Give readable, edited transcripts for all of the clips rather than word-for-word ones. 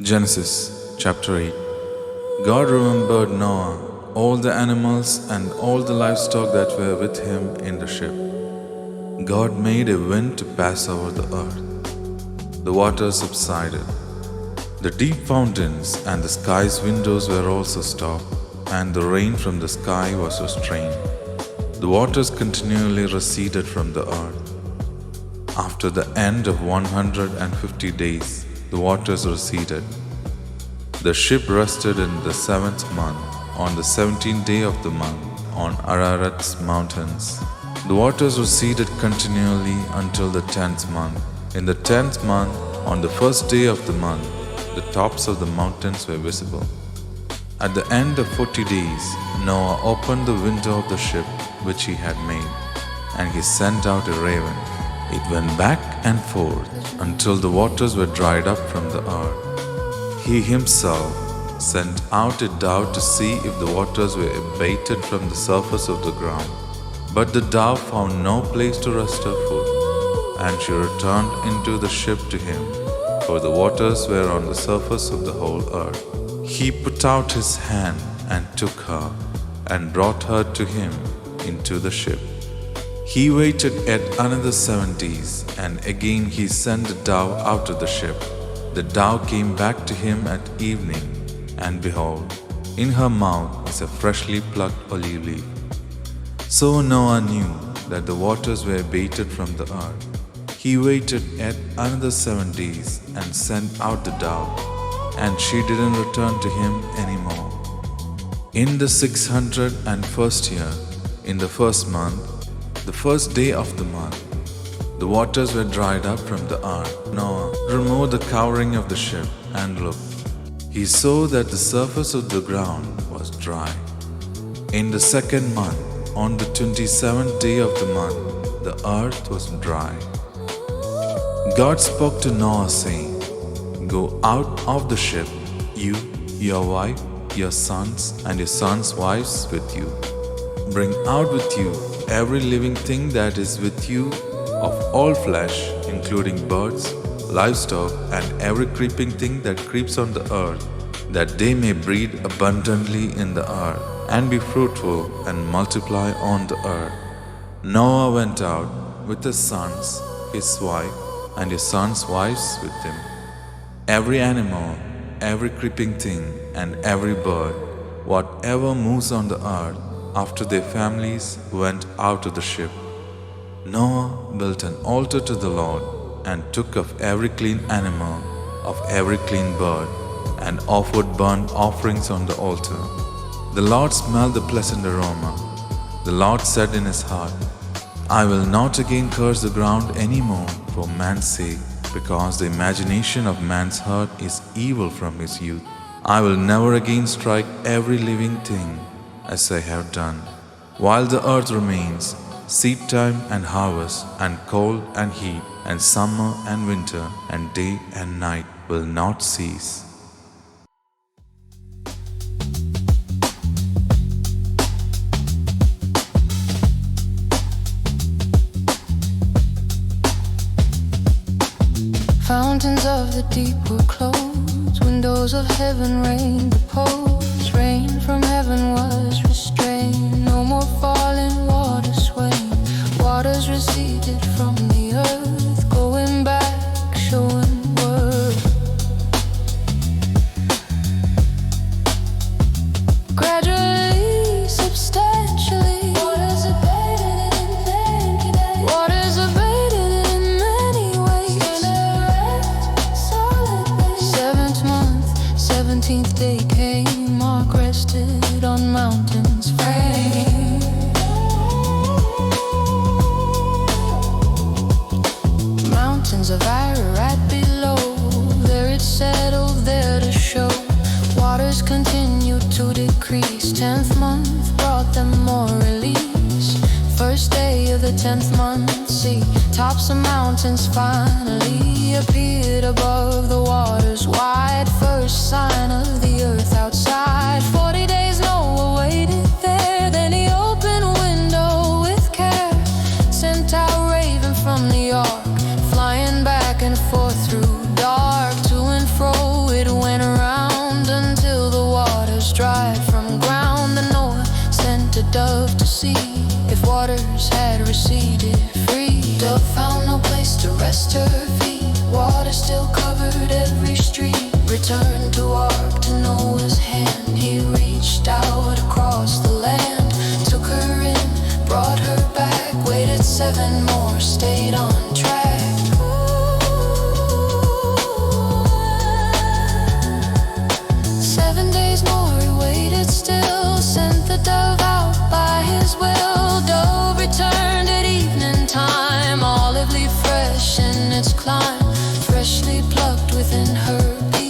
Genesis chapter 8. God remembered Noah, all the animals and all the livestock that were with him in the ship. God made a wind to pass over the earth. The waters subsided. The deep fountains and the sky's windows were also stopped, and the rain from the sky was restrained. The waters continually receded from the earth. After the end of 150 days, the waters receded. The ship rested in the 7th month, on the 17th day of the month, on Ararat's mountains. The waters receded continually until the 10th month. In the 10th month, on the first day of the month, the tops of the mountains were visible. At the end of 40 days, Noah opened the window of the ship which he had made, and he sent out a raven. It went back and forth until the waters were dried up from the earth. He himself sent out a dove to see if the waters were abated from the surface of the ground. But the dove found no place to rest her foot, and she returned into the ship to him, for the waters were on the surface of the whole earth. He put out his hand and took her, and brought her to him into the ship. He waited yet another 7 days, and again he sent the dove out of the ship. The dove came back to him at evening, and behold, in her mouth is a freshly plucked olive leaf. So Noah knew that the waters were abated from the earth. He waited yet another 7 days, and sent out the dove, and she didn't return to him anymore. In the 601st year, in the first month, the first day of the month, the waters were dried up from the earth. Noah removed the covering of the ship and looked. He saw that the surface of the ground was dry. In the 2nd month, on the 27th day of the month, the earth was dry. God spoke to Noah, saying, "Go out of the ship, you, your wife, your sons, and your sons' wives with you. Bring out with you every living thing that is with you of all flesh, including birds, livestock, and every creeping thing that creeps on the earth, that they may breed abundantly in the earth, and be fruitful and multiply on the earth." Noah went out with his sons, his wife, and his sons' wives with him. Every animal, every creeping thing, and every bird, whatever moves on the earth, after their families went out of the ship. Noah built an altar to the Lord, and took of every clean animal, of every clean bird, and offered burnt offerings on the altar. The Lord smelled the pleasant aroma. The Lord said in his heart, "I will not again curse the ground any more for man's sake, because the imagination of man's heart is evil from his youth. I will never again strike every living thing as I have done. While the earth remains, seedtime and harvest, and cold and heat, and summer and winter, and day and night will not cease." Fountains of the deep were closed, windows of heaven rained the pours. Rain from heaven was restrained, no more falling water swaying. Waters receded from the earth, going back, showing worth. Gradually, substantially, waters abated in many days. Waters abated in many ways. Solid base. 7th month, 17th day came. Mark rested on mountains frame. Mountains of Ararat below, there it settled, there to show. Waters continued to decrease. 10th month brought them more release. First day of the 10th month, see, tops of mountains finally appeared above the waters wide. First sign of the earth outside. 40 days Noah waited there, then he opened a window with care. Sent out raven from the ark, flying back and forth through dark. To and fro it went returned to walk to Noah's hand. He reached out across the land, took her in, brought her back, waited 7 more, stayed on track. 7 days more he waited still, sent the dove out by his will. Dove returned at evening time, olive leaf fresh in its climb, freshly plucked within her beak.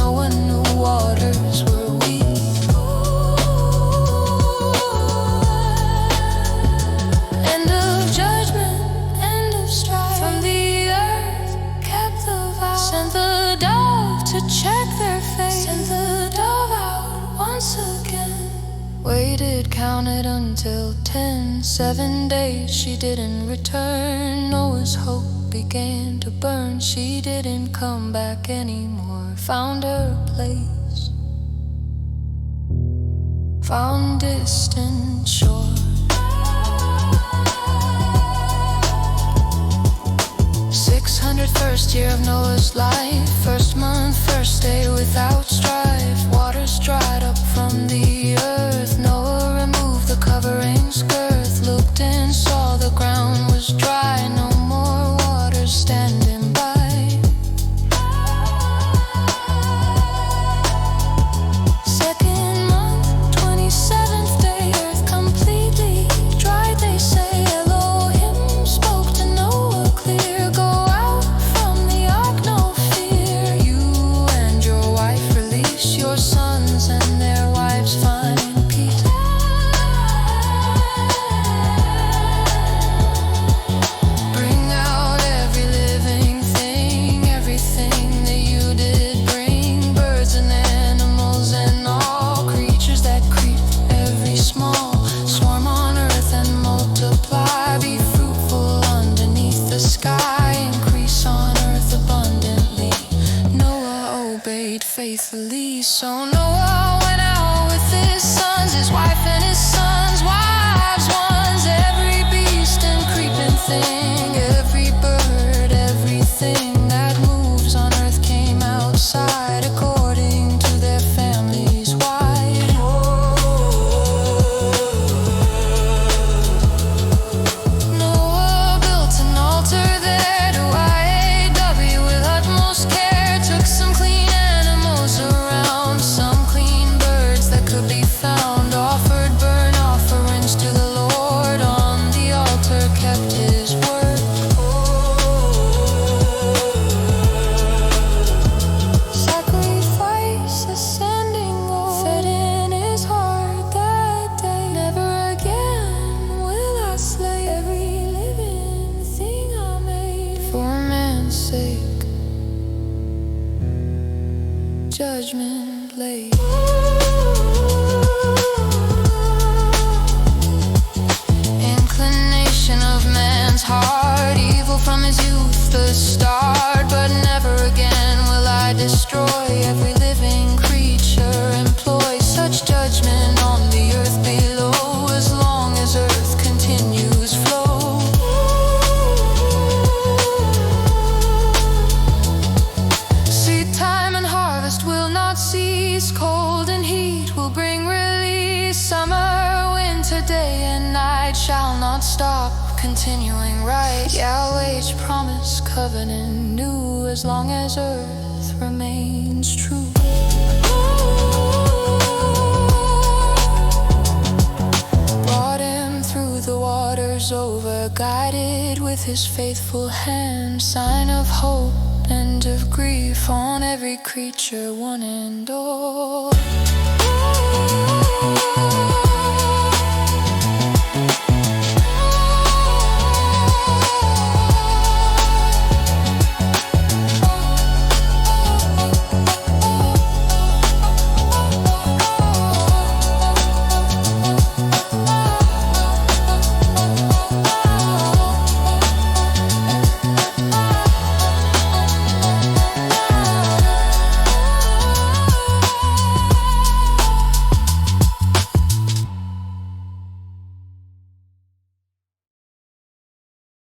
No one knew waters were weak. End of judgment, end of strife. From the earth kept the vow, sent the dove to check their fate, sent the dove out once again. Waited, counted until 10. 7 days she didn't return. Noah's hope began to burn. She didn't come back anymore. Found her place, found distant shore. 601st year of Noah's life, first month, first day without strife. Waters dried up from the earth. Noah removed the covering's girth, looked and saw the ground was dry. No more waters standing by. Second month, 27th day, earth completely dried, they say. Elohim spoke to Noah clear, go out from the ark, no fear. You and your wife release your sons, and their wives find peace. Bring out every living thing, everything that you did bring, birds and animals and all creatures that creep, every small. Swarm on earth and multiply, be fruitful underneath the sky, increase on earth abundantly. Noah obeyed faithfully, so Noah went out with his sons, his wife and his sons' wives, ones, every beast and creeping thing, every bird, everything that moves on earth came outside according to their families wide. Noah built an altar there to Yahweh with utmost care, took some clean animals around, some clean birds that could be found, offered burnt offerings to the Lord on the altar, kept his word. Sacrifice ascending gold, fed in his heart that day. Never again will I slay every living thing I made. For man's sake, judgment laid. Inclination of man's heart, evil from his youth the start. But never again will I destroy every living creature, employ such judgment on the earth below, as long as earth continues flow. Seed time and harvest will not cease, cold and heat will bring release. Summer, winter, day and night shall not stop, continuing right. Yahweh's promise, covenant new, as long as earth remains true. Brought him through the waters over, guided with his faithful hand, sign of hope, end of grief on every creature, one and all.